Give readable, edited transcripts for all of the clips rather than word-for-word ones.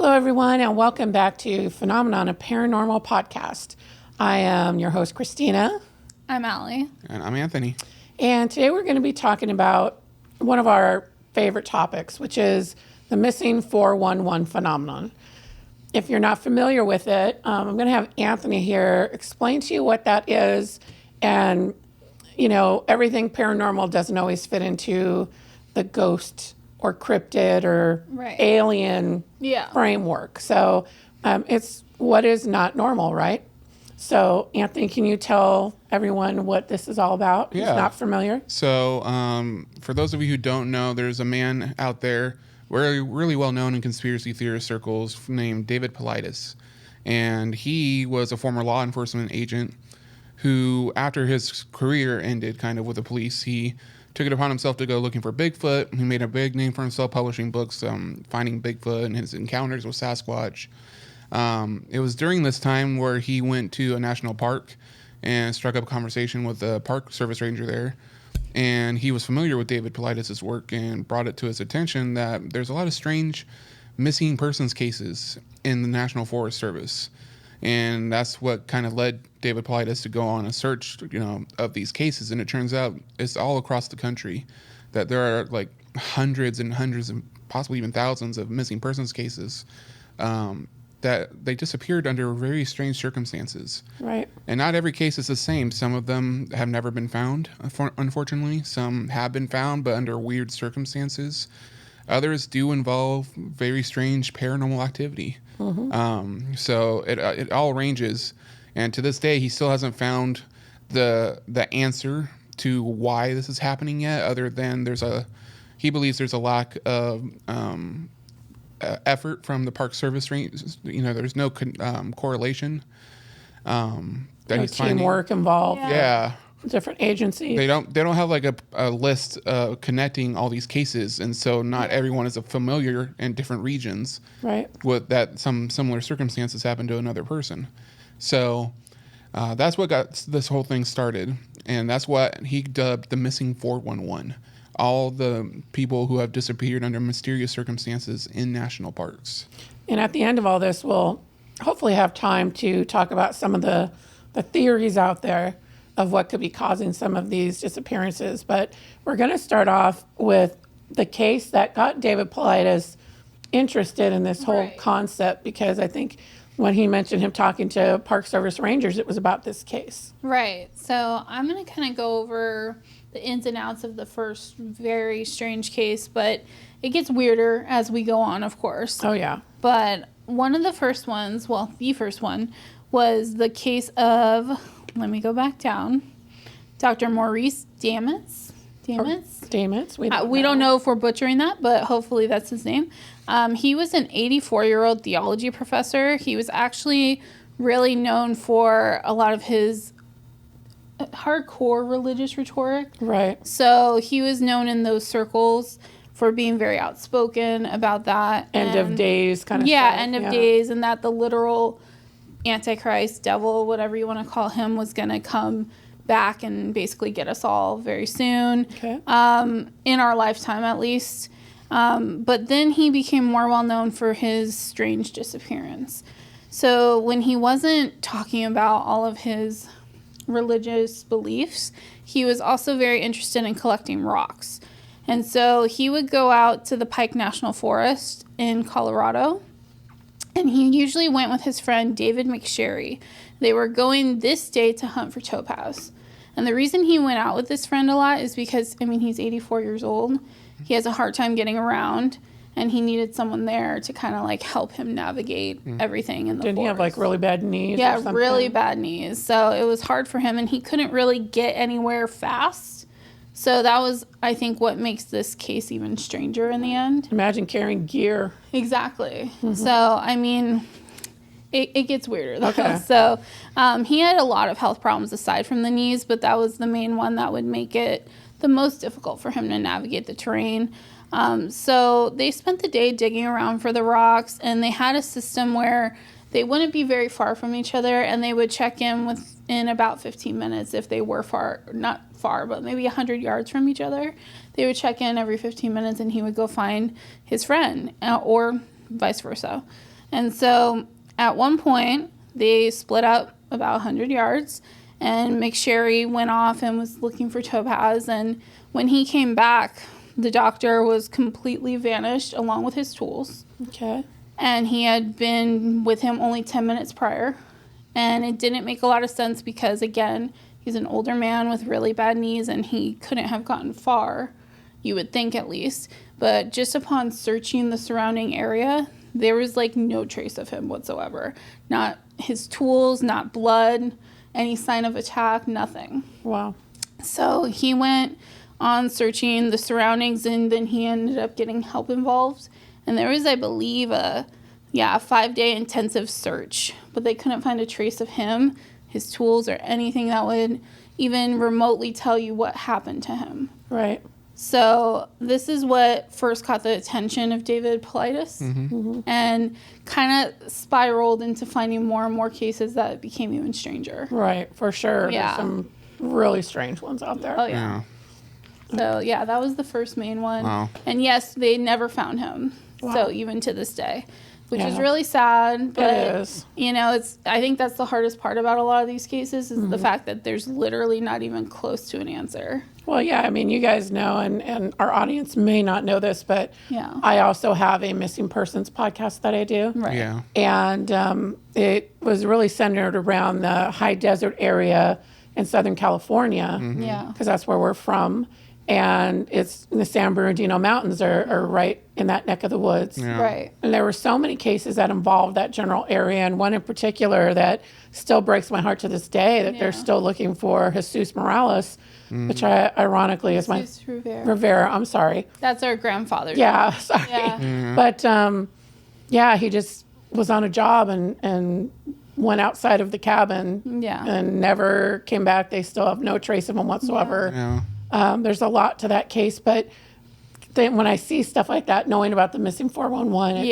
Hello, everyone, and welcome back to Phenomenon, a Paranormal podcast. I am your host, Christina. I'm Allie. And I'm Anthony. And today we're going to be talking about one of our favorite topics, which is the missing 411 phenomenon. If you're not familiar with it, I'm going to have Anthony here explain to you what that is. And, you know, everything paranormal doesn't always fit into the ghost or cryptid or alien framework. So it's what is not normal, right? So, Anthony, can you tell everyone what this is all about? Yeah. Who's not familiar? So, for those of you who don't know, there's a man out there, really well known in conspiracy theorist circles, named David Paulides. And he was a former law enforcement agent who, after his career ended kind of with the police, he took it upon himself to go looking for Bigfoot. He made a big name for himself publishing books, finding Bigfoot and his encounters with Sasquatch. It was during this time where he went to a national park and struck up a conversation with the park service ranger there. And he was familiar with David Paulides' work and brought it to his attention that there's a lot of strange missing persons cases in the National Forest Service. And that's what kind of led David Paulides to go on a search, of these cases. And it turns out it's all across the country that there are like hundreds and possibly even thousands of missing persons cases that they disappeared under very strange circumstances. Right. And not every case is the same. Some of them have never been found, unfortunately. Some have been found, but under weird circumstances. Others do involve very strange paranormal activity. Mm-hmm. So it all ranges. And to this day, he still hasn't found the answer to why this is happening yet, other than he believes there's a lack of effort from the Park Service range. There's no correlation. No teamwork involved. Yeah. Different agencies. They don't have like a list connecting all these cases, and so not everyone is familiar in different regions. Right. With that, some similar circumstances happen to another person. So that's what got this whole thing started, and that's what he dubbed the missing 411. All the people who have disappeared under mysterious circumstances in national parks. And at the end of all this, we'll hopefully have time to talk about some of the theories out there of what could be causing some of these disappearances. But we're going to start off with the case that got David Paulides interested in this whole concept, because I think when he mentioned him talking to Park Service rangers, it was about this case. Right. So I'm going to kind of go over the ins and outs of the first very strange case, but it gets weirder as we go on, of course. Oh, yeah. But one of the first ones, the first one, was the case of, let me go back down, Dr. Maurice Damets. Damets. We don't know if we're butchering that, but hopefully that's his name. He was an 84-year-old theology professor. He was actually really known for a lot of his hardcore religious rhetoric. Right. So he was known in those circles for being very outspoken about that. End of days kind of stuff. stuff. End of days, and that the literal Antichrist, devil, whatever you want to call him, was going to come back and basically get us all very soon. Okay. In our lifetime, at least. But then he became more well known for his strange disappearance. So when he wasn't talking about all of his religious beliefs, he was also very interested in collecting rocks. And so he would go out to the Pike National Forest in Colorado, and he usually went with his friend David McSherry. They were going this day to hunt for topaz. And the reason he went out with this friend a lot is because, he's 84 years old. He has a hard time getting around, and he needed someone there to kind of like help him navigate everything in the forest. Didn't he have like really bad knees? Yeah, or something? really bad knees. So it was hard for him, and he couldn't really get anywhere fast. So that was, I think, what makes this case even stranger in the end. Imagine carrying gear. Exactly. Mm-hmm. So, it gets weirder, though. Okay. So he had a lot of health problems aside from the knees, but that was the main one that would make it the most difficult for him to navigate the terrain. So they spent the day digging around for the rocks, and they had a system where they wouldn't be very far from each other, and they would check in within about 15 minutes if they were not far, but maybe 100 yards from each other. They would check in every 15 minutes, and he would go find his friend, or vice versa. And so at one point, they split up about 100 yards, and McSherry went off and was looking for Topaz. And when he came back, the doctor was completely vanished along with his tools. Okay. And he had been with him only 10 minutes prior. And it didn't make a lot of sense because, again, he's an older man with really bad knees and he couldn't have gotten far, you would think at least. But just upon searching the surrounding area, there was like no trace of him whatsoever. Not his tools, not blood, any sign of attack, nothing. Wow. So he went on searching the surroundings, and then he ended up getting help involved. And there was, I believe, a 5-day intensive search, but they couldn't find a trace of him, his tools, or anything that would even remotely tell you what happened to him. Right. So this is what first caught the attention of David Paulides, and kind of spiraled into finding more and more cases that became even stranger. Right, for sure. Yeah. There's some really strange ones out there. Oh, yeah. So, yeah, that was the first main one. Wow. And, yes, they never found him. Wow. So, even to this day, which is Yeah. really sad. But, It is. you know, I think that's the hardest part about a lot of these cases is the fact that there's literally not even close to an answer. Well, yeah, I mean, you guys know, and our audience may not know this, but Yeah. I also have a missing persons podcast that I do. Right. Yeah. And it was really centered around the high desert area in Southern California, Yeah. because that's where we're from. And it's the San Bernardino Mountains are right in that neck of the woods. Yeah. Right. And there were so many cases that involved that general area, and one in particular that still breaks my heart to this day, that they're still looking for Jesus Morales, which ironically is my Jesus Rivera. Rivera. I'm sorry. That's our grandfather. Yeah, sorry. Yeah. But he just was on a job and went outside of the cabin Yeah. and never came back. They still have no trace of him whatsoever. Yeah. There's a lot to that case, but then when I see stuff like that, knowing about the missing 411,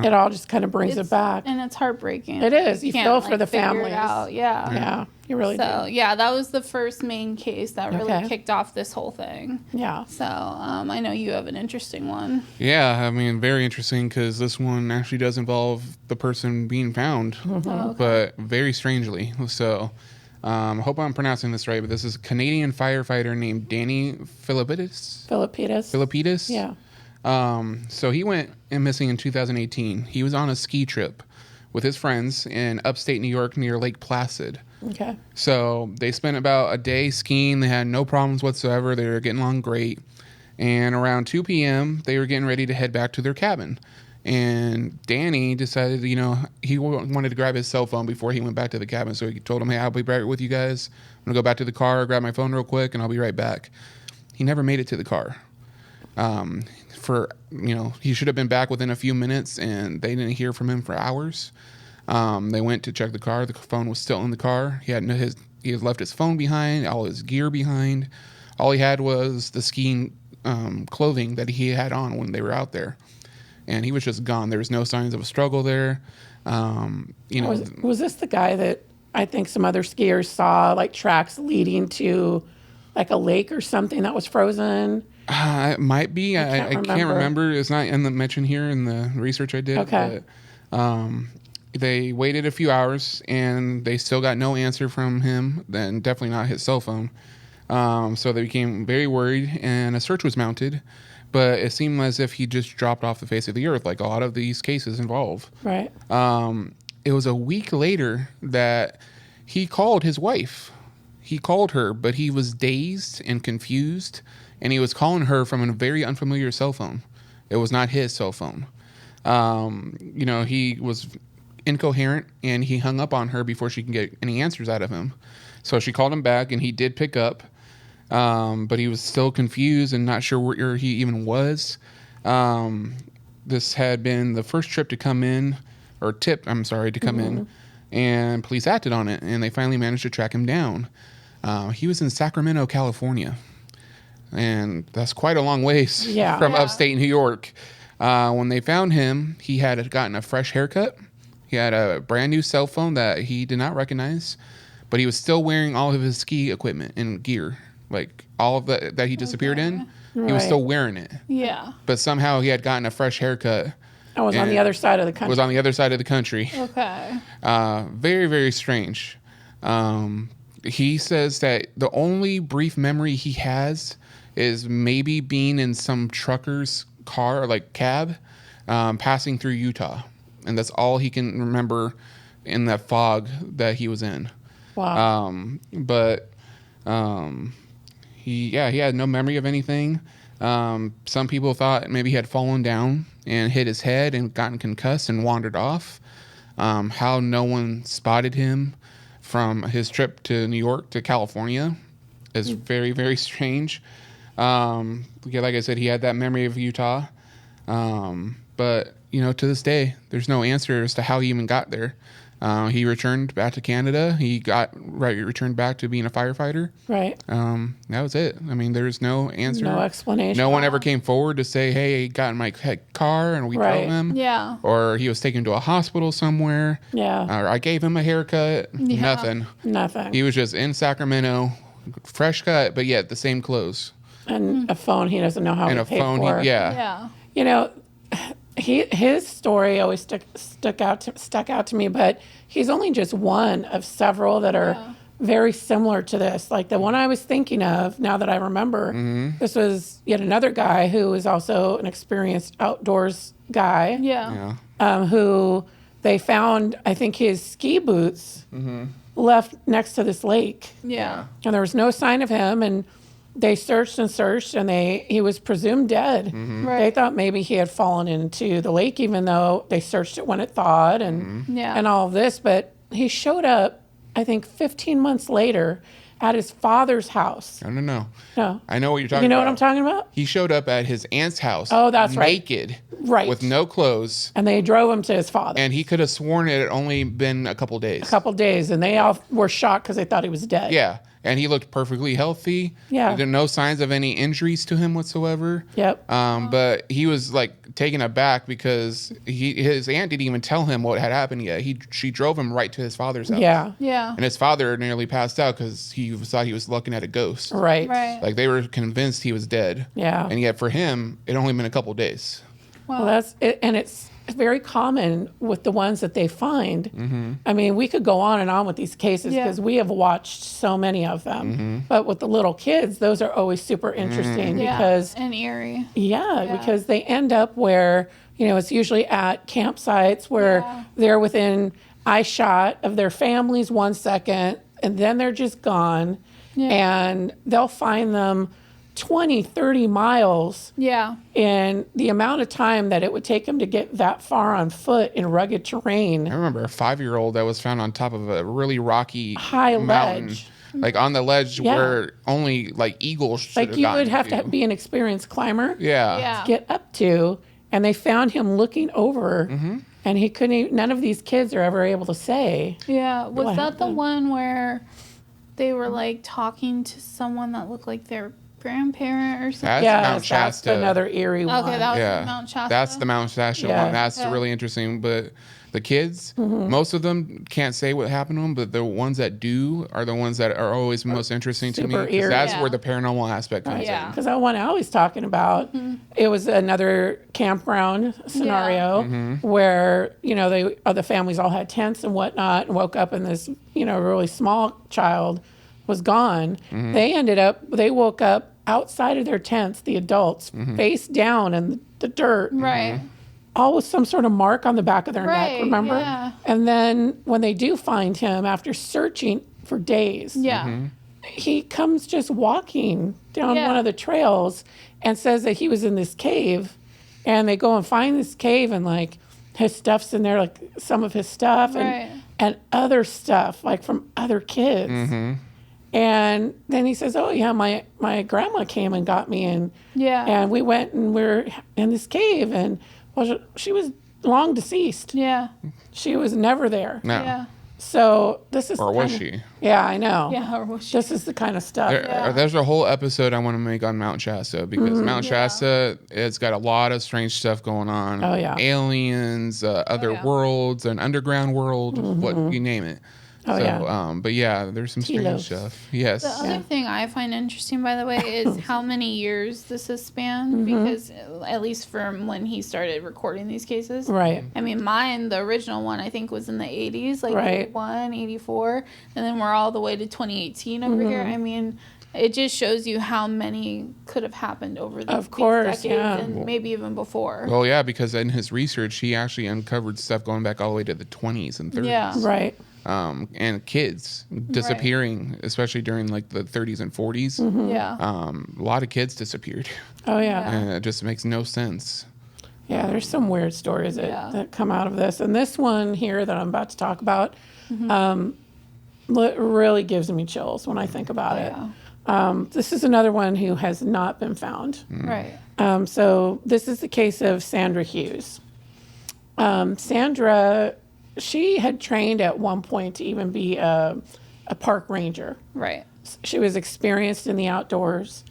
it all just kind of brings it back. And it's heartbreaking. It is. You can't, feel for the figure it families. out. Yeah. Yeah, you really So, do. yeah, that was the first main case that really Okay. kicked off this whole thing. Yeah. So, I know you have an interesting one. Yeah, I mean, very interesting because this one actually does involve the person being found, but very strangely. So, I hope I'm pronouncing this right, but this is a Canadian firefighter named Danny Phillips. Philippides. Yeah. So he went missing in 2018. He was on a ski trip with his friends in upstate New York near Lake Placid. Okay. So they spent about a day skiing. They had no problems whatsoever. They were getting along great. And around 2 p.m., they were getting ready to head back to their cabin. And Danny decided, he wanted to grab his cell phone before he went back to the cabin. So he told him, hey, I'll be right with you guys. I'm going to go back to the car, grab my phone real quick, and I'll be right back. He never made it to the car. He should have been back within a few minutes, and they didn't hear from him for hours. They went to check the car. The phone was still in the car. He had left his phone behind, all his gear behind. All he had was the skiing clothing that he had on when they were out there. And he was just gone. There was no signs of a struggle there. Was this the guy that I think some other skiers saw, like tracks leading to like a lake or something that was frozen? It might be. I can't remember. It's not in the mention here in the research I did. Okay. But, they waited a few hours and they still got no answer from him. Then definitely not his cell phone. So they became very worried, and a search was mounted. But it seemed as if he just dropped off the face of the earth, like a lot of these cases involve. Right. It was a week later that he called his wife. He called her, but he was dazed and confused, and he was calling her from a very unfamiliar cell phone. It was not his cell phone. He was incoherent, and he hung up on her before she can get any answers out of him. So she called him back, and he did pick up. But he was still confused and not sure where he even was. This had been the first trip to come in, and police acted on it, and they finally managed to track him down. He was in Sacramento, California, and that's quite a long ways from upstate New York. When they found him, he had gotten a fresh haircut. He had a brand new cell phone that he did not recognize, but he was still wearing all of his ski equipment and gear. Like all of that he disappeared in, he was still wearing it. Yeah. But somehow he had gotten a fresh haircut. I was on the other side of the country. Was on the other side of the country. Okay. Very, very strange. He says that the only brief memory he has is maybe being in some trucker's car, like cab, passing through Utah. And that's all he can remember in that fog that he was in. Wow. He had no memory of anything. Some people thought maybe he had fallen down and hit his head and gotten concussed and wandered off. How no one spotted him from his trip to New York to California is very, very strange. Like I said, he had that memory of Utah. But, to this day, there's no answer as to how he even got there. He returned back to Canada. He returned back to being a firefighter. Right. That was it. I mean, there's no answer. No explanation. No one ever came forward to say, hey, he got in my car and we drove him. Yeah. Or he was taken to a hospital somewhere. Yeah. Or I gave him a haircut. Yeah. Nothing. He was just in Sacramento, fresh cut, but yet the same clothes. And a phone he doesn't know how And to a pay phone, for. Yeah. His story always stuck out to me, but he's only just one of several that are very similar to this. Like the one I was thinking of, now that I remember, this was yet another guy who was also an experienced outdoors guy. Yeah. Who they found, I think, his ski boots left next to this lake. Yeah. And there was no sign of him, and they searched and searched, and he was presumed dead. Right. They thought maybe he had fallen into the lake, even though they searched it when it thawed and all of this. But he showed up, I think, 15 months later at his father's house. I don't know. No. I know what you're talking about. You know what I'm talking about? He showed up at his aunt's house. Oh, that's right. Naked. Right. With no clothes. And they drove him to his father. And he could have sworn it had only been a couple days. And they all were shocked because they thought he was dead. Yeah. And he looked perfectly healthy. Yeah. There were no signs of any injuries to him whatsoever. Yep. But he was like taken aback because his aunt didn't even tell him what had happened yet. She drove him right to his father's house. Yeah. Yeah. And his father nearly passed out because he thought he was looking at a ghost. Right. Like they were convinced he was dead. Yeah. And yet for him, it only been a couple days. Well, that's it, and it's very common with the ones that they find. I mean, we could go on and on with these cases because we have watched so many of them. But with the little kids, those are always super interesting because and eerie. Because they end up where it's usually at campsites where they're within eye shot of their families 1 second, and then they're just gone, and they'll find them 20, 30 miles in the amount of time that it would take them to get that far on foot in rugged terrain. I remember a 5-year-old that was found on top of a really rocky high mountain. ledge. Like on the ledge where only like eagles should Like you would have to be an experienced climber Yeah. to get up to. And they found him looking over, and he couldn't even, none of these kids are ever able to say. Yeah. Was what that the happened. one where they were like talking to someone that looked like their grandparent or something? That's Mount That's Shasta. another eerie one. Okay, that was Mount Shasta. That's the Mount Shasta Yeah. one. That's really interesting. But the kids, most of them can't say what happened to them, but the ones that do are the ones that are always most interesting to me. super 'Cause eerie. that's Yeah. where the paranormal aspect comes Yeah. in. Because that one I was talking about, it was another campground scenario where, the families all had tents and whatnot and woke up and this, really small child was gone. They woke up outside of their tents, the adults, face down in the dirt. Right. All with some sort of mark on the back of their Right, neck, remember? yeah. And then when they do find him after searching for days, Yeah. he comes just walking down Yeah. one of the trails and says that he was in this cave. And they go and find this cave, and like his stuff's in there, like some of his stuff Right. and other stuff, like from other kids. And then he says, "Oh yeah, my grandma came and got me, and we went and we're in this cave, and she was long deceased. Yeah. She was never there. No. Yeah. So this is Or was she? Yeah, I know. Yeah. Or was she? This is the kind of stuff. There's a whole episode I want to make on Mount Shasta because Mount Shasta, it's got a lot of strange stuff going on. Oh, yeah. Aliens, other worlds, an underground world, what you name it. Oh, So, yeah. but yeah, there's some strange Telos. stuff. Yes. The other thing I find interesting, by the way, is how many years this has spanned. Because at least from when he started recording these cases, Right. I mean, mine, the original one, I think was in the 80s, like Right. 81, 84, and then we're all the way to 2018 over here. I mean, it just shows you how many could have happened over these decades and maybe even before. Well, yeah, because in his research, he actually uncovered stuff going back all the way to the 20s and 30s. Yeah. Right. And kids disappearing, especially during like the 30s and 40s. Yeah. A lot of kids disappeared. Oh, yeah. And it just makes no sense. Yeah, there's some weird stories that come out of this. And this one here that I'm about to talk about really gives me chills when I think about it. This is another one who has not been found. Right. So this is the case of Sandra Hughes. Sandra, she had trained at one point to even be a park ranger. Right. She was experienced in the outdoors.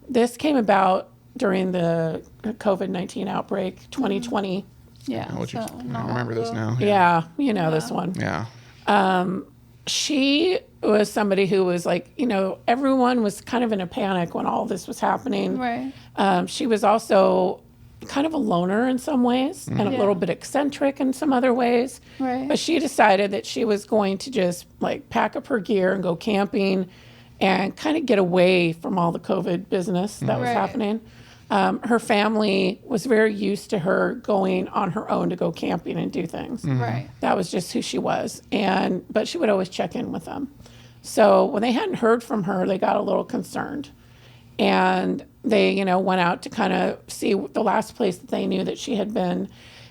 This came about during the COVID-19 outbreak, 2020. Yeah. I remember this now. Yeah, you know this one. Yeah. She was somebody who was like, you know, everyone was kind of in a panic when all this was happening. Right. She was also kind of a loner in some ways and a little bit eccentric in some other ways. Right. But she decided that she was going to just like pack up her gear and go camping and kind of get away from all the COVID business that was happening. Her family was very used to her going on her own to go camping and do things. Right. That was just who she was. But she would always check in with them. So when they hadn't heard from her, they got a little concerned. And they, you know, went out to kind of see the last place that they knew that she had been.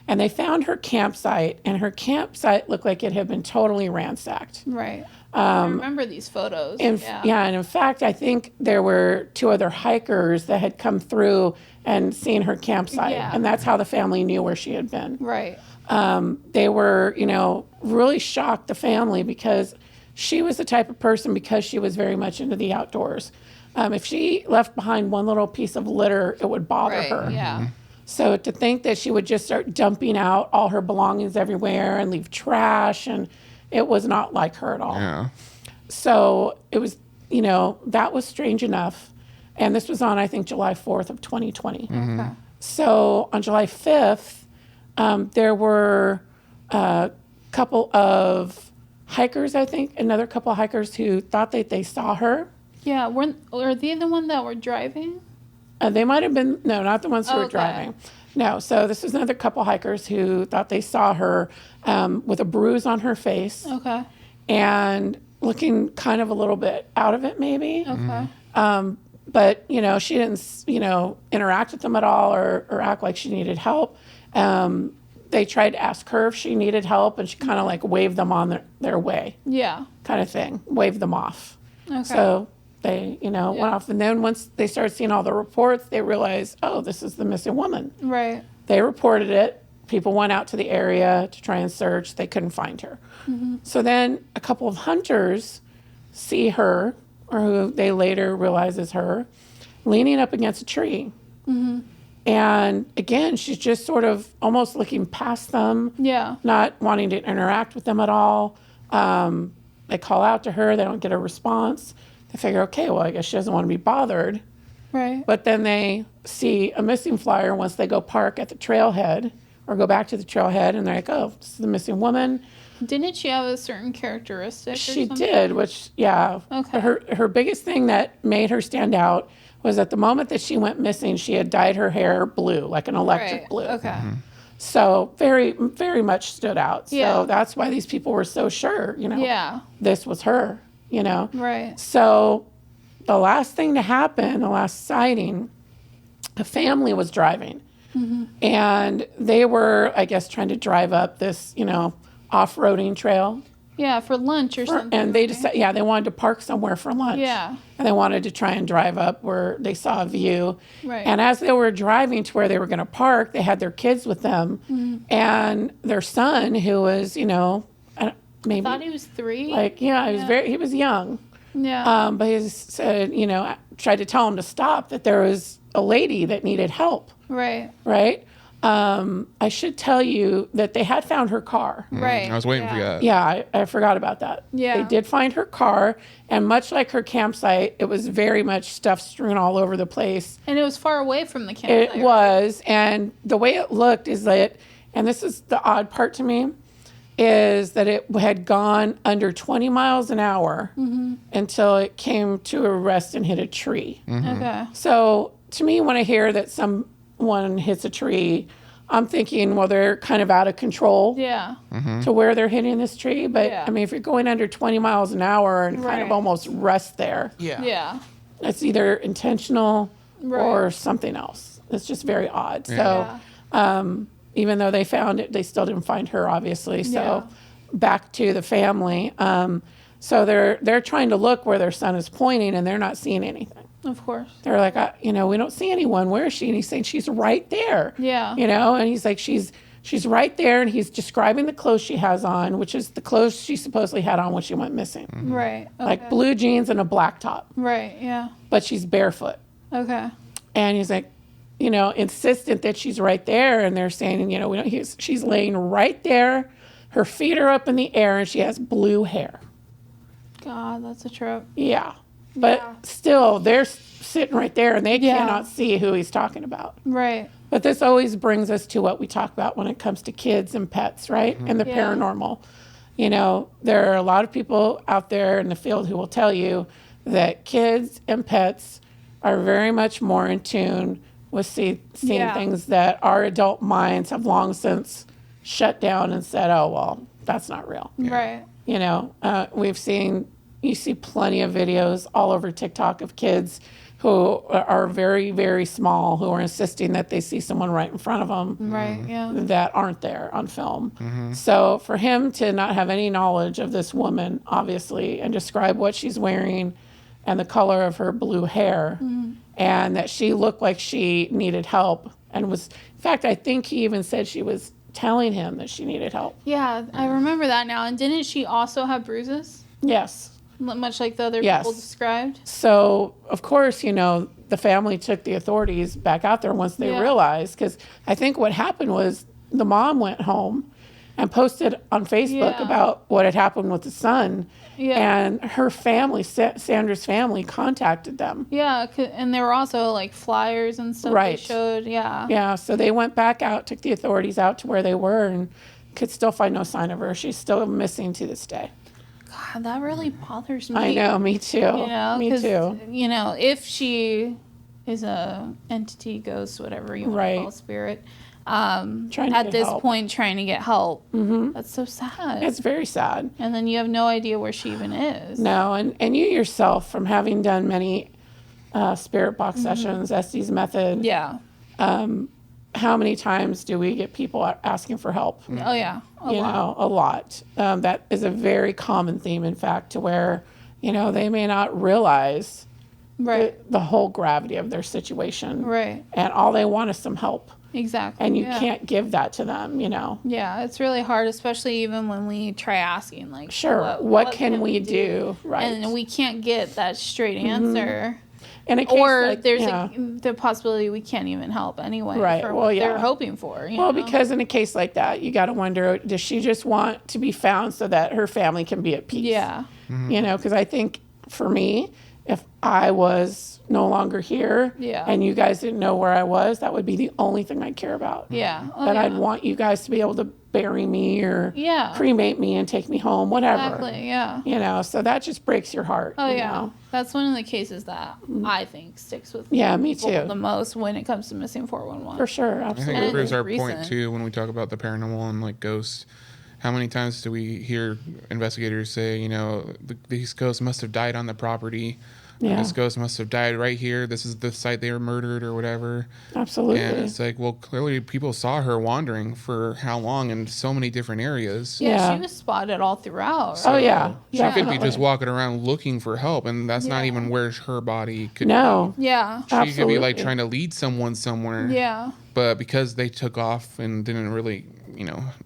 And they found her campsite, and her campsite looked like it had been totally ransacked. Right. I remember these photos. And in fact, I think there were 2 other hikers that had come through and seen her campsite. Yeah. And that's how the family knew where she had been. Right. They were, you know, really shocked, the family, because she was the type of person, because she was very much into the outdoors. If she left behind one little piece of litter, it would bother her. Yeah. So to think that she would just start dumping out all her belongings everywhere and leave trash, and it was not like her at all. Yeah. So it was, you know, that was strange enough. And this was on, I think, July 4th of 2020. Okay. So on July 5th, there were a couple of hikers, I think, another couple of hikers who thought that they saw her. Yeah. Were they the one that were driving? They might have been, no, not the ones who were driving. No, so this was another couple hikers who thought they saw her with a bruise on her face. Okay. And looking kind of a little bit out of it, maybe. Okay. But, you know, she didn't, you know, interact with them at all or act like she needed help. They tried to ask her if she needed help, and she kind of like waved them on their way, Yeah. kind of thing, waved them off. Okay. So they, you know, went off. And then once they started seeing all the reports, they realized, oh, this is the missing woman. Right. They reported it. People went out to the area to try and search. They couldn't find her. So then a couple of hunters see her, or who they later realize is her, leaning up against a tree. And again, she's just sort of almost looking past them, Yeah. not wanting to interact with them at all. They call out to her. They don't get a response. They figure, okay, well, I guess she doesn't want to be bothered. Right. But then they see a missing flyer once they go park at the trailhead or go back to the trailhead, and they're like, oh, this is the missing woman. Didn't she have a certain characteristic? She did, which, yeah. Okay. Her biggest thing that made her stand out was at the moment that she went missing, she had dyed her hair blue, like an electric Right. blue. Okay. So very, very much stood out. So Yeah. that's why these people were so sure, you know, Yeah. this was her, you know. Right. So the last thing to happen, the last sighting, a family was driving. And they were, I guess, trying to drive up this, you know, off-roading trail. Yeah, for lunch or something. And they right? decided, yeah, they wanted to park somewhere for lunch. Yeah. And they wanted to try and drive up where they saw a view. Right. And as they were driving to where they were going to park, they had their kids with them. And their son, who was, you know, maybe, I thought he was 3. like, yeah, he was young. Yeah. But he said, you know, tried to tell him to stop, that there was a lady that needed help. Right. Right? I should tell you that they had found her car. Right. I was waiting for that. Yeah, I forgot about that. Yeah. They did find her car, and much like her campsite, it was very much stuff strewn all over the place. And it was far away from the campsite. It was, and the way it looked is that, and this is the odd part to me, is that it had gone under 20 miles an hour until it came to a rest and hit a tree. Okay. So to me, when I hear that someone hits a tree, I'm thinking, well, they're kind of out of control Yeah. to where they're hitting this tree. But Yeah. I mean, if you're going under 20 miles an hour and kind of Right. almost rest there, Yeah. it's either intentional Right. or something else. It's just very odd. Yeah. So even though they found it, they still didn't find her, obviously. So Yeah. back to the family. So they're trying to look where their son is pointing, and they're not seeing anything. Of course. They're like, we don't see anyone. Where is she? And he's saying, she's right there. Yeah. And he's like, she's right there. And he's describing the clothes she has on, which is the clothes she supposedly had on when she went missing. Right. Okay. Like blue jeans and a black top, Right. Yeah. but she's barefoot. Okay. And he's like, insistent that she's right there. And they're saying, she's laying right there. Her feet are up in the air and she has blue hair. God, that's a trip. Yeah. But Yeah. still, they're sitting right there and they Yeah. cannot see who he's talking about. Right. But this always brings us to what we talk about when it comes to kids and pets, right? And the Yeah. paranormal. There are a lot of people out there in the field who will tell you that kids and pets are very much more in tune with seeing Yeah. things that our adult minds have long since shut down and said, oh, well, that's not real. Right. You see plenty of videos all over TikTok of kids who are very, very small, who are insisting that they see someone right in front of them Right. Yeah. that aren't there on film. So for him to not have any knowledge of this woman, obviously, and describe what she's wearing and the color of her blue hair, and that she looked like she needed help, and was, in fact, I think he even said she was telling him that she needed help. Yeah, I remember that now. And didn't she also have bruises? Yes. Much like the other Yes. people described? So, of course, the family took the authorities back out there once they Yeah. realized, because I think what happened was the mom went home and posted on Facebook Yeah. about what had happened with the son. Yeah. And her family, Sandra's family, contacted them. Yeah, and there were also like flyers and stuff Right. they showed. Yeah. Yeah, so they went back out, took the authorities out to where they were, and could still find no sign of her. She's still missing to this day. God, that really bothers me. I know, me too. Me 'cause, too. If she is a entity, ghost, whatever you want Right. to call spirit, Trying to at get this help. point trying to get help. That's so sad. It's very sad. And then you have no idea where she even is. No, and you yourself, from having done many spirit box sessions, Estes method, Yeah. how many times do we get people asking for help? Oh, yeah. A lot. A lot. That is a very common theme, in fact, to where, they may not realize Right. the whole gravity of their situation. Right. And all they want is some help. Exactly. And you Yeah. can't give that to them, Yeah, it's really hard, especially even when we try asking, like, Sure, what can we do? Right. And we can't get that straight answer. In a case Or like- there's yeah. the possibility we can't even help anyway Right, for well, what yeah. they're hoping for. Well, because in a case like that, you got to wonder, does she just want to be found so that her family can be at peace? Yeah. Because I think for me, if I was no longer here Yeah. and you guys didn't know where I was, that would be the only thing I'd care about. Yeah. Oh, But yeah. I'd want you guys to be able to bury me or Yeah. cremate me and take me home, whatever. Exactly, yeah. So that just breaks your heart. Oh, you yeah. know? That's one of the cases that I think sticks with Yeah, me people too. the most when it comes to missing 411. For sure, I think absolutely. it proves our Recent. point too when we talk about the paranormal and like ghosts. How many times do we hear investigators say, these ghosts must have died on the property? Yeah. This ghost must have died right here. This is the site they were murdered or whatever. Absolutely. And it's like, well, clearly people saw her wandering for how long in so many different areas. Yeah, Yeah. she was spotted all throughout. Oh, yeah. She could be Definitely. just walking around looking for help, and that's not Yeah. even where her body could No. Yeah. be. She could be like Absolutely. trying to lead someone somewhere. Yeah. But because they took off and didn't really,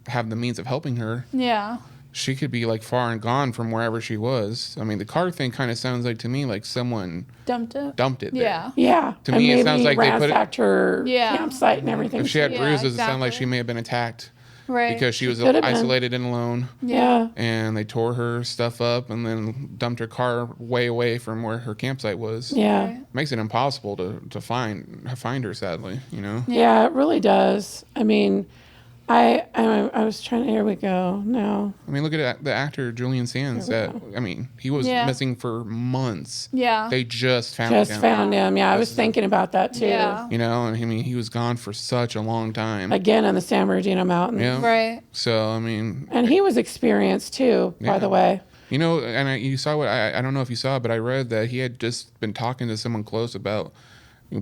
have the means of helping her, Yeah. she could be like far and gone from wherever she was. I mean, the car thing kind of sounds like to me like someone Dumped it. dumped it there. Yeah. Yeah. To me, it sounds like they put it. ransacked her Yeah. campsite and everything. If she had Yeah, bruises, it sounded like exactly. she may have been attacked Right. because she was could have been. isolated and alone. Yeah. And they tore her stuff up and then dumped her car way away from where her campsite was. Yeah. Right. Makes it impossible to find her, sadly, you know? Yeah, it really does. I mean, I was trying to, here we go. No. I mean, look at the actor Julian Sands. He was Yeah. missing for months. Yeah. They just found Just him. found him. Yeah, I was thinking about that too. Yeah. You know, and I mean, he was gone for such a long time. Again, in the San Bernardino Mountains. Yeah. Right. So, I mean, And he was experienced too, by Yeah. the way. you know, and you saw what, I don't know if you saw, but I read that he had just been talking to someone close about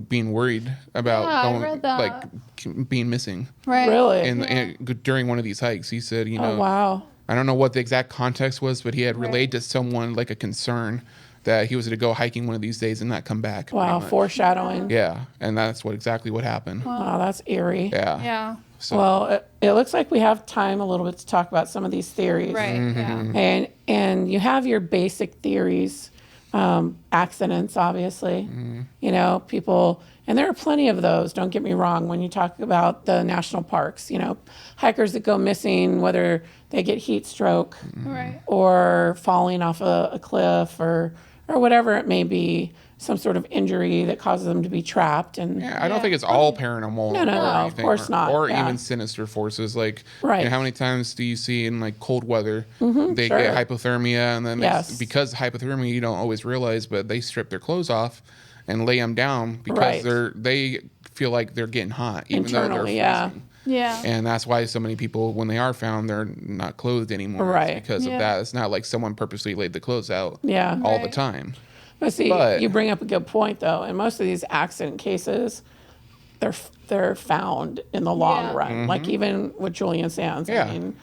being worried about Yeah, I read that. like being missing. Right. Really? And during one of these hikes, he said, you know, Oh, wow. I don't know what the exact context was, but he had Right. relayed to someone like a concern that he was going to go hiking one of these days and not come back. Wow, pretty much. foreshadowing. Yeah, and that's exactly what happened. Wow, that's eerie. Yeah. Yeah. So, Well, it looks like we have time a little bit to talk about some of these theories. Right. Mm-hmm. Yeah. And you have your basic theories, accidents, obviously. You know, people, and there are plenty of those, don't get me wrong, when you talk about the national parks, you know, hikers that go missing, whether they get heat stroke Right. or falling off a cliff or whatever it may be, some sort of injury that causes them to be trapped. And yeah, I don't think it's all paranormal. No, no, or no, of anything, course not, Or yeah. even sinister forces. Like, Right. you know, how many times do you see in like cold weather, they sure. get hypothermia, and then Yes. because hypothermia, you don't always realize, but they strip their clothes off and lay them down because Right. they feel like they're getting hot, even though they're Internally, yeah. freezing. Yeah. And that's why so many people, when they are found, they're not clothed anymore. It's Right. because Yeah. of that. It's not like someone purposely laid the clothes out yeah. all the Right. time. But see, But- you bring up a good point, though. In most of these accident cases, they're found in the long Yeah. run. Like even with Julian Sands, Yeah. I mean,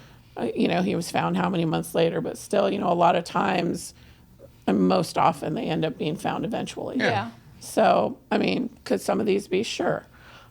you know, he was found how many months later, but still, you know, a lot of times, and most often, they end up being found eventually. Yeah. So, I mean, could some of these be? Sure.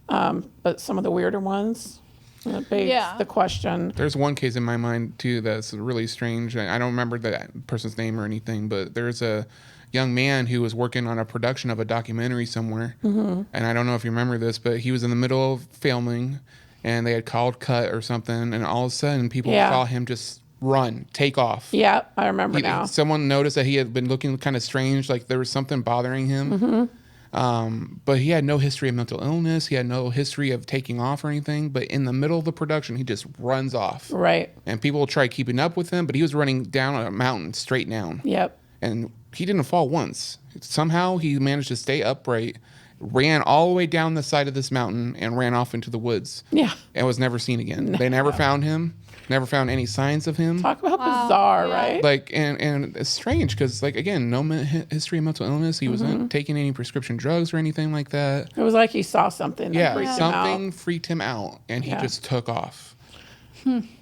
But some of the weirder ones, it begs Yeah. the question. There's one case in my mind too that's really strange. I don't remember that person's name or anything, but there's a young man who was working on a production of a documentary somewhere, and I don't know if you remember this, but he was in the middle of filming, and they had called cut or something, and all of a sudden people Yeah. saw him just run, take off. Yeah, I remember now. Someone noticed that he had been looking kind of strange, like there was something bothering him. But he had no history of mental illness. He had no history of taking off or anything. But in the middle of the production, he just runs off. Right. And people try keeping up with him, but he was running down a mountain straight down. Yep. And he didn't fall once. Somehow he managed to stay upright, ran all the way down the side of this mountain, and ran off into the woods. Yeah. And was never seen again. They never found him. Never found any signs of him. Talk about bizarre, yeah. right? Like, and it's strange because, like, again, no history of mental illness. He wasn't taking any prescription drugs or anything like that. It was like he saw something that Yeah, freaked him something out. freaked him out, and he Yeah. just took off.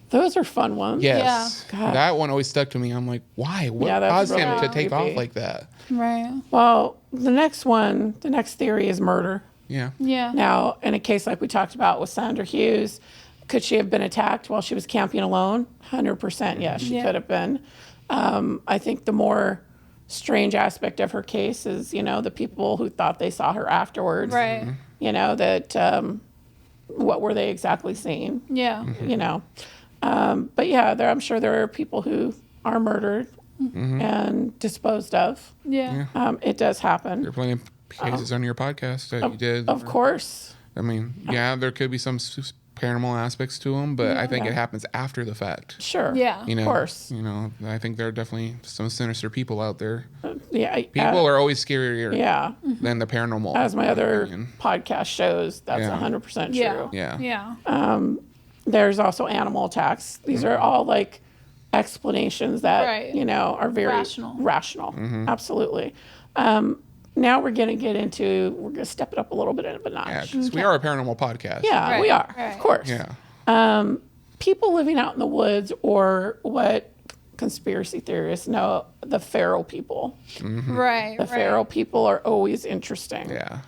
Those are fun ones. Yes, Yeah. God. that one always stuck to me. I'm like, why? What Yeah, that's caused him really to take creepy. off like that? Right. Well, the next theory is murder. Yeah, Yeah. Now, in a case like we talked about with Sandra Hughes, could she have been attacked while she was camping alone? 100%, yes, she Yeah. could have been. I think the more strange aspect of her case is, you know, the people who thought they saw her afterwards. Right. You know, that what were they exactly seeing? Yeah. You know. But yeah, I'm sure there are people who are murdered and disposed of. Yeah. It does happen. there are plenty of cases on your podcast that you did. Of course. I mean, yeah, there could be some paranormal aspecents to them, but I think Yeah. it happens after the fact. Sure. Yeah. You know, Of course. You know, I think there are definitely some sinister people out there. Yeah. People are always scarier Yeah. than the paranormal. As my in other opinion. podcast shows, that's Yeah. 100% true. Yeah. Yeah. Yeah. There's also animal attacks. These are all like explanations that, Right. you know, are very Rational. Absolutely. Now we're going to get into, we're going to step it up a little bit in a notch. Yeah, 'cause we are a paranormal podcast. Yeah, Right, we are, right. of course. Yeah. People living out in the woods, or what conspiracy theorists know, the feral people. Right. The feral people are always interesting. Yeah.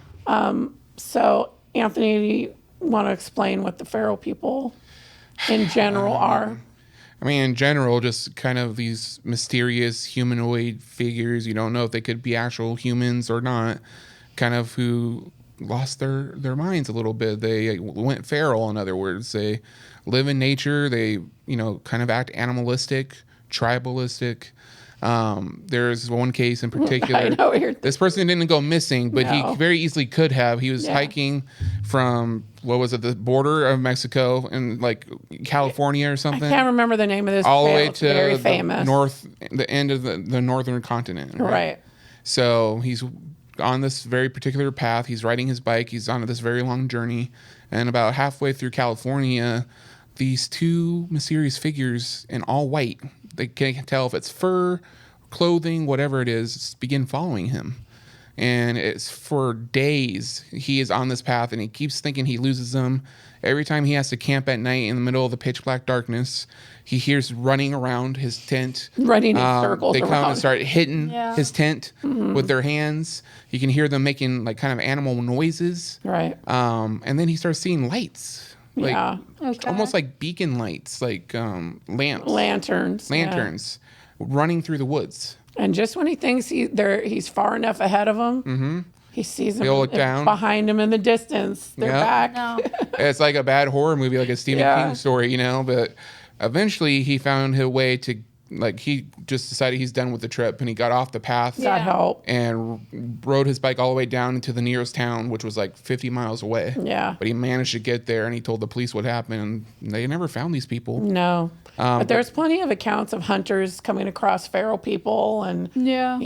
So, Anthony, do you want to explain what the feral people in general are? I mean, in general, just kind of these mysterious humanoid figures. You don't know if they could be actual humans or not. Kind of who lost their minds a little bit. They went feral, in other words. They live in nature. They, kind of act animalistic, tribalistic. There's one case in particular. I know this person didn't go missing, but No. he very easily could have. He was hiking from, the border of Mexico and like California or I something, can't remember the name of this all the trail. way It's to very the famous. the end of the northern continent. Right. So he's on this very particular path. He's riding his bike. He's on this very long journey, and about halfway through California, these two mysterious figures in all white. They can't tell if it's fur, clothing, whatever it is, begin following him. And it's for days he is on this path, and he keeps thinking he loses them. Every time he has to camp at night in the middle of the pitch black darkness, he hears running around his tent. Running in circles They come around. and start hitting Yeah. his tent with their hands. You can hear them making like kind of animal noises. Right. And then he starts seeing lights. Like Yeah. Okay. almost like beacon lights, like lamps. Lanterns. yeah. Lanterns running through the woods. And just when he thinks he's far enough ahead of him, he sees them He'll look down. behind him in the distance. They're Yep. back. No. It's like a bad horror movie, like a Stephen Yeah. King story, But eventually he found his way to, he just decided he's done with the trip, and he got off the path Got help. and rode his bike all the way down into the nearest town, which was like 50 miles away. Yeah. But he managed to get there, and he told the police what happened, and they never found these people. No. But there's plenty of accounts of hunters coming across feral people, and Yeah.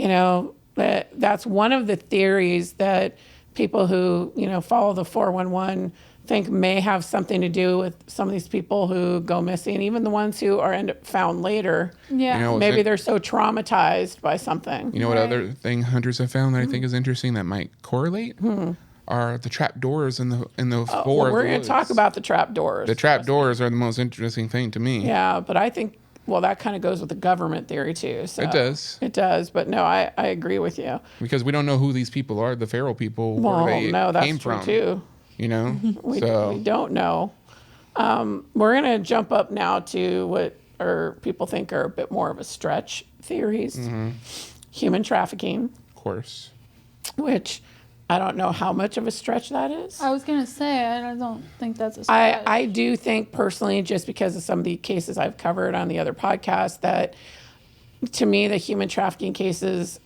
that's one of the theories that people who follow the 411 think may have something to do with some of these people who go missing, even the ones who are end up found later. Yeah. Maybe they're so traumatized by something. You know what Right. other thing hunters have found that I think is interesting that might correlate? Are the trap doors in the Well, floor. we're of the going to talk woods. about the trap doors. The trap doors are the most interesting thing to me. Yeah, but I think, that kind of goes with the government theory too. So It does. It does, but no, I agree with you. Because we don't know who these people are, the feral people, Well, where they no, that's came true from. too. You know? We So don't know. We're going to jump up now to what people think are a bit more of a stretch theories. Human trafficking, of course. which I don't know how much of a stretch that is. I was gonna say I don't think that's a stretch. I do think personally, just because of some of the cases I've covered on the other podcast, that to me, the human trafficking cases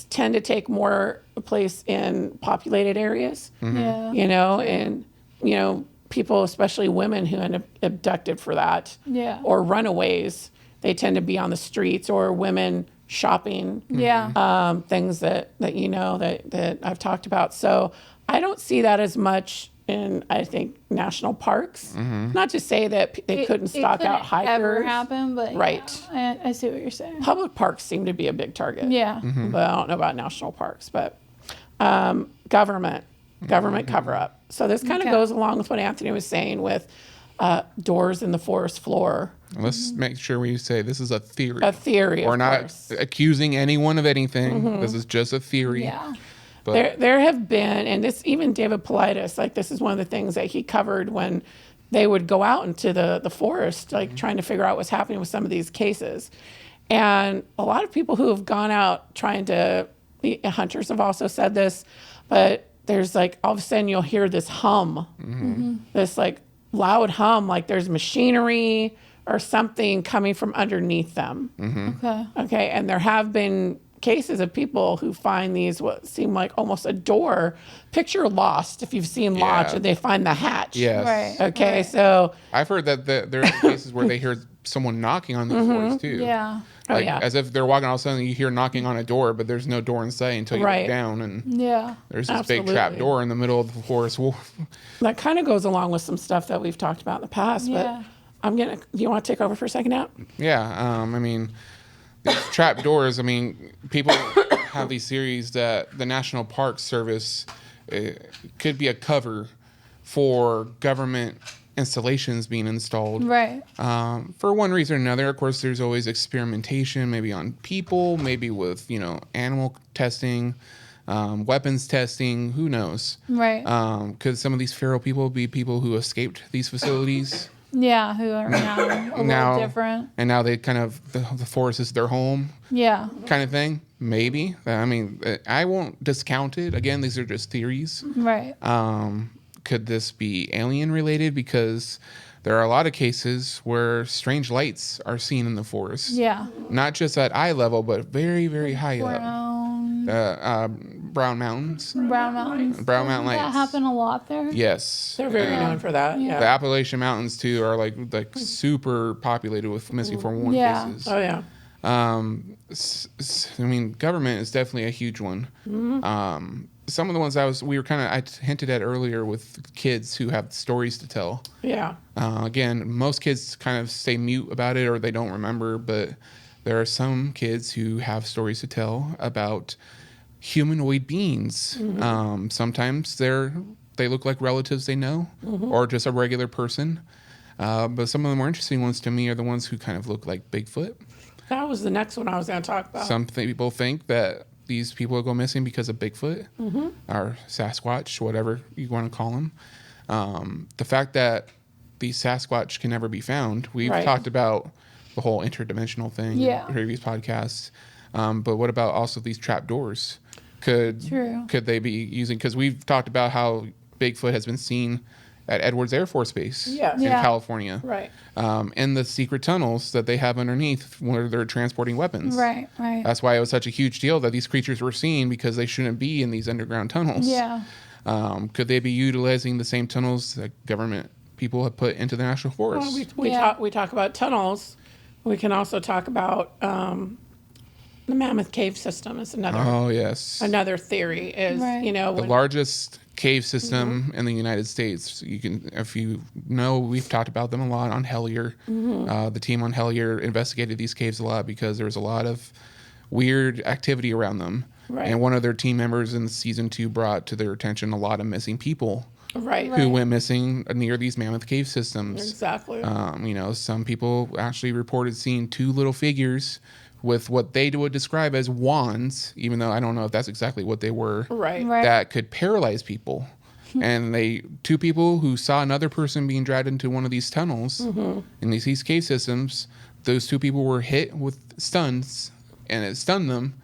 tend to take more place in populated areas, Yeah. and, people, especially women who end up abducted for that, Yeah. or runaways, they tend to be on the streets, or women shopping, Yeah. things that I've talked about. So I don't see that as much in, I think, national parks. Not to say that they couldn't stalk out hikers. Ever happen, but Right. yeah, I see what you're saying. Public parks seem to be a big target. Yeah. But I don't know about national parks. But government cover up. So this kind of Okay. goes along with what Anthony was saying with doors in the forest floor. Let's make sure we say this is a theory. A theory, We're of not course. accusing anyone of anything. This is just a theory. Yeah. But There have been, and this even David Paulides, this is one of the things that he covered when they would go out into the forest, trying to figure out what's happening with some of these cases. And a lot of people who have gone out trying to, hunters have also said this, but there's all of a sudden you'll hear this hum, this loud hum, like there's machinery or something coming from underneath them. Okay. Okay, and there have been cases of people who find these what seem like almost a door. Picture Lost, if you've seen Lost, Yeah. and they find the hatch. yes. Right. Okay, so I've heard that there are cases where they hear someone knocking on the doors too. Yeah. Oh, yeah. As if they're walking, all of a sudden you hear knocking on a door, but there's no door in sight until you Right. look down, and Yeah. there's this big Absolutely. trap door in the middle of the forest wall. that kind of goes along with some stuff that we've talked about in the past. Yeah. But do you want to take over for a second now? Yeah, these trap doors. People have these theories that the National Park Service could be a cover for government installations being installed. Right. For one reason or another. Of course, there's always experimentation, maybe on people, maybe with animal testing, weapons testing. Who knows? Right. Could some of these feral people be people who escaped these facilities? Yeah, who are now a little different. And now they kind of, the forest is their home. Yeah. Kind of thing. Maybe. I mean, I won't discount it. Again, these are just theories. Right. Could this be alien related? Because there are a lot of cases where strange lights are seen in the forest. Yeah. Not just at eye level, but very, very high up. Brown Mountains. Brown Mountains. Brown Mountain lights. That happen a lot there. Yes. They're very known for that. Yeah. The Appalachian Mountains too are like super populated with missing 411 cases. Oh yeah. I mean, government is definitely a huge one. Some of the ones I hinted at earlier with kids who have stories to tell. Yeah. Again, most kids kind of stay mute about it or they don't remember, but there are some kids who have stories to tell about humanoid beings. Sometimes they look like relatives they know or just a regular person. But some of the more interesting ones to me are the ones who kind of look like Bigfoot. That was the next one I was going to talk about. Some people think that these people go missing because of Bigfoot or Sasquatch, whatever you want to call them. The fact that these Sasquatch can never be found, we've talked about the whole interdimensional thing in previous podcasts. But what about also these trap doors? Could they be using, because we've talked about how Bigfoot has been seen at Edwards Air Force Base in California. Right. In the secret tunnels that they have underneath where they're transporting weapons. Right. That's why it was such a huge deal that these creatures were seen, because they shouldn't be in these underground tunnels. Yeah. Could they be utilizing the same tunnels that government people have put into the national forest? Well, we talk about tunnels. We can also talk about the Mammoth Cave system is another. Oh yes. Another theory is the largest cave system in the United States. You can, if you know, we've talked about them a lot on Hellier. The team on Hellier investigated these caves a lot because there was a lot of weird activity around them. Right. And one of their team members in season 2 brought to their attention a lot of missing people. Who went missing near these Mammoth Cave systems. Exactly. Some people actually reported seeing 2 little figures with what they would describe as wands, even though I don't know if that's exactly what they were. Right. That could paralyze people. And 2 people who saw another person being dragged into one of these tunnels in these cave systems. Those 2 people were hit with stuns, and it stunned them.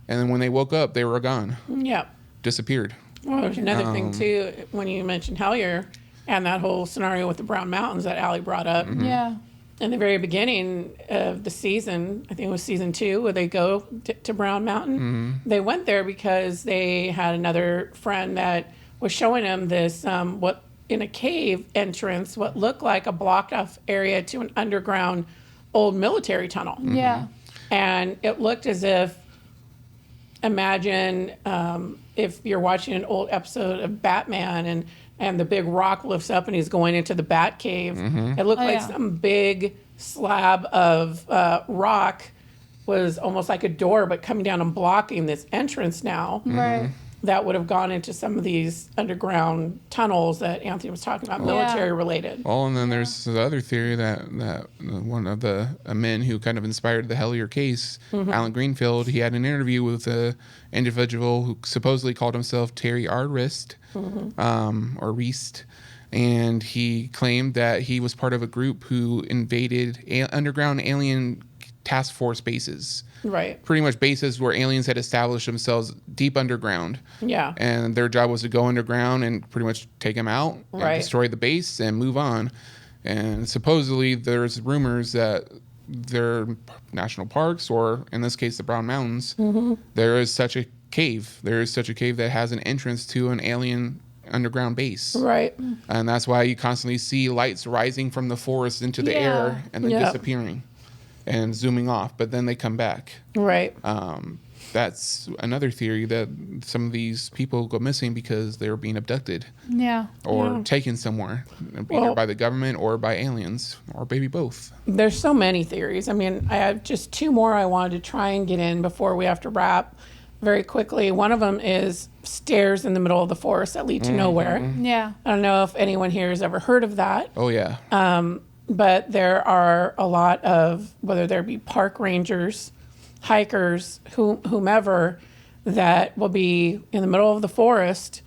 And then when they woke up, they were gone. Yeah. Disappeared. Well, there's another thing too when you mentioned Hellier and that whole scenario with the Brown Mountains that Allie brought up. Yeah. In the very beginning of the season, I think it was season 2, where they go to Brown Mountain. They went there because they had another friend that was showing them this, what in a cave entrance, what looked like a blocked off area to an underground old military tunnel. Yeah. And it looked as if, imagine if you're watching an old episode of Batman and the big rock lifts up and he's going into the Bat Cave. It looked like some big slab of rock was almost like a door, but coming down and blocking this entrance now. Right. That would have gone into some of these underground tunnels that Anthony was talking about, military related. Well, and then there's the other theory that one of the men who kind of inspired the Hellier case, Alan Greenfield, he had an interview with an individual who supposedly called himself Terry R. Rist, or Reist, and he claimed that he was part of a group who invaded underground alien task force bases. Right. Pretty much bases where aliens had established themselves deep underground. Yeah. And their job was to go underground and pretty much take them out, and destroy the base and move on. And supposedly there's rumors that their national parks, or in this case the Brown Mountains, there is such a cave. There is such a cave that has an entrance to an alien underground base. Right. And that's why you constantly see lights rising from the forest into the air and then disappearing and zooming off, but then they come back. Right. That's another theory, that some of these people go missing because they were being abducted. Yeah. Or taken somewhere, either by the government or by aliens, or maybe both. There's so many theories. I mean, I have just 2 more I wanted to try and get in before we have to wrap very quickly. One of them is stairs in the middle of the forest that lead to nowhere. Yeah. I don't know if anyone here has ever heard of that. Oh, yeah. But there are a lot of, whether there be park rangers, hikers, whomever, that will be in the middle of the forest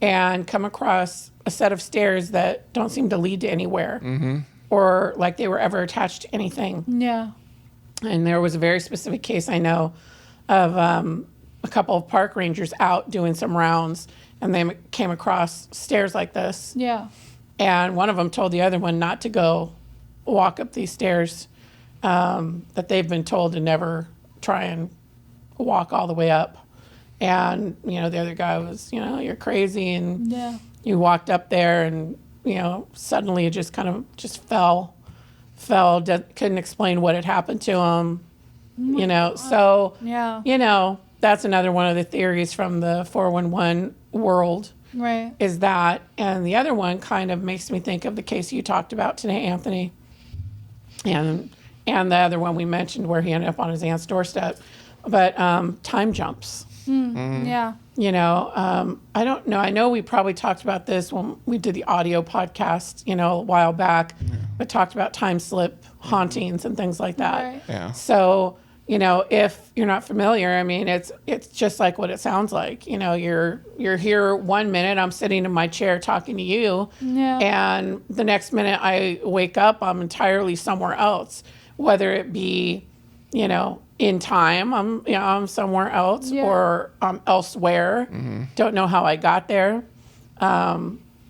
and come across a set of stairs that don't seem to lead to anywhere. or like they were ever attached to anything. Yeah. And there was a very specific case I know of a couple of park rangers out doing some rounds, and they came across stairs like this. Yeah. And one of them told the other one not to go walk up these stairs, that they've been told to never try and walk all the way up. And, you know, the other guy was, you know, you're crazy. And Yeah. you walked up there and, you know, suddenly it just kind of just fell, couldn't explain what had happened to him, you know. So, Yeah. you know, that's another one of the theories from the 411 world Right. is that. And the other one kind of makes me think of the case you talked about today, Anthony. And the other one we mentioned where he ended up on his aunt's doorstep. But time jumps. Yeah. You know, I don't know. I know we probably talked about this when we did the audio podcast, you know, a while back, but talked about time slip hauntings and things like that. Right. Yeah. So, you know, if you're not familiar, I mean, it's just like what it sounds like. You know, you're here 1 minute, I'm sitting in my chair talking to you, Yeah. and the next minute I wake up, I'm entirely somewhere else. Whether it be, you know, in time, I'm somewhere else, Yeah. or I'm elsewhere. Don't know how I got there.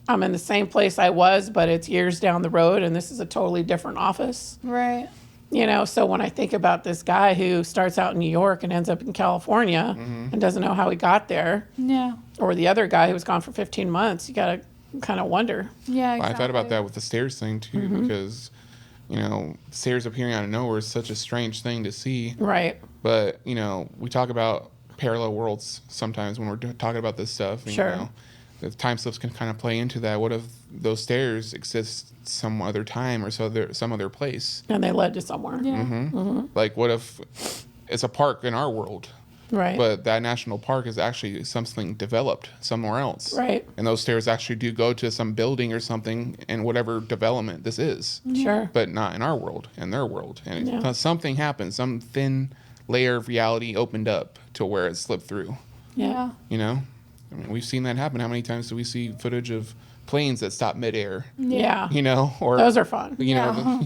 I'm in the same place I was, but it's years down the road, and this is a totally different office. Right. You know, so when I think about this guy who starts out in New York and ends up in California and doesn't know how he got there, Yeah. or the other guy who was gone for 15 months, you got to kind of wonder. Yeah. I thought about exactly. that with the stairs thing too, because, you know, stairs appearing out of nowhere is such a strange thing to see. Right. But, you know, we talk about parallel worlds sometimes when we're talking about this stuff. And, Sure. You know, the time slips can kind of play into that. What if those stairs exist some other time or some other place? And they led to somewhere. Yeah. Like, what if it's a park in our world, Right. but that national park is actually something developed somewhere else? Right. And those stairs actually do go to some building or something in whatever development this is, Sure. but not in our world, in their world. And Yeah. something happened, some thin layer of reality opened up to where it slipped through, Yeah. you know? I mean, we've seen that happen. How many times do we see footage of planes that stop midair, Yeah. you know? Or, Those are fun. you know,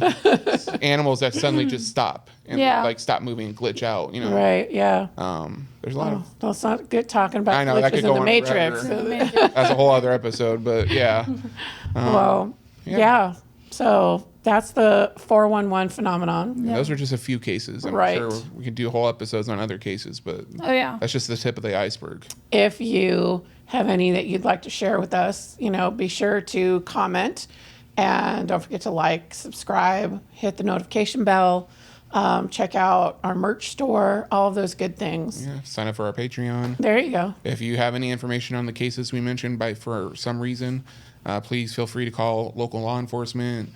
animals that suddenly just stop and Yeah. like stop moving and glitch out, you know? Right. Yeah. There's a lot of, Let's not get talking about I know, that glitches could in go the on Matrix. forever. That's a whole other episode, but yeah. Well, yeah. So that's the 411 phenomenon. And those are just a few cases. I'm Right. sure we could do whole episodes on other cases, but Oh yeah. that's just the tip of the iceberg. If you have any that you'd like to share with us, you know, be sure to comment, and don't forget to like, subscribe, hit the notification bell, check out our merch store, all of those good things. Yeah, sign up for our Patreon. There you go. If you have any information on the cases we mentioned for some reason, please feel free to call local law enforcement.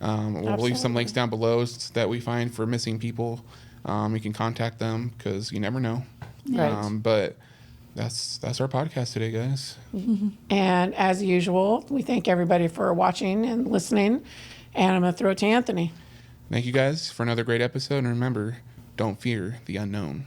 We'll leave some links down below that we find for missing people. You can contact them because you never know. Right. But that's our podcast today, guys. And as usual, we thank everybody for watching and listening. And I'm going to throw it to Anthony. Thank you guys for another great episode. And remember, don't fear the unknown.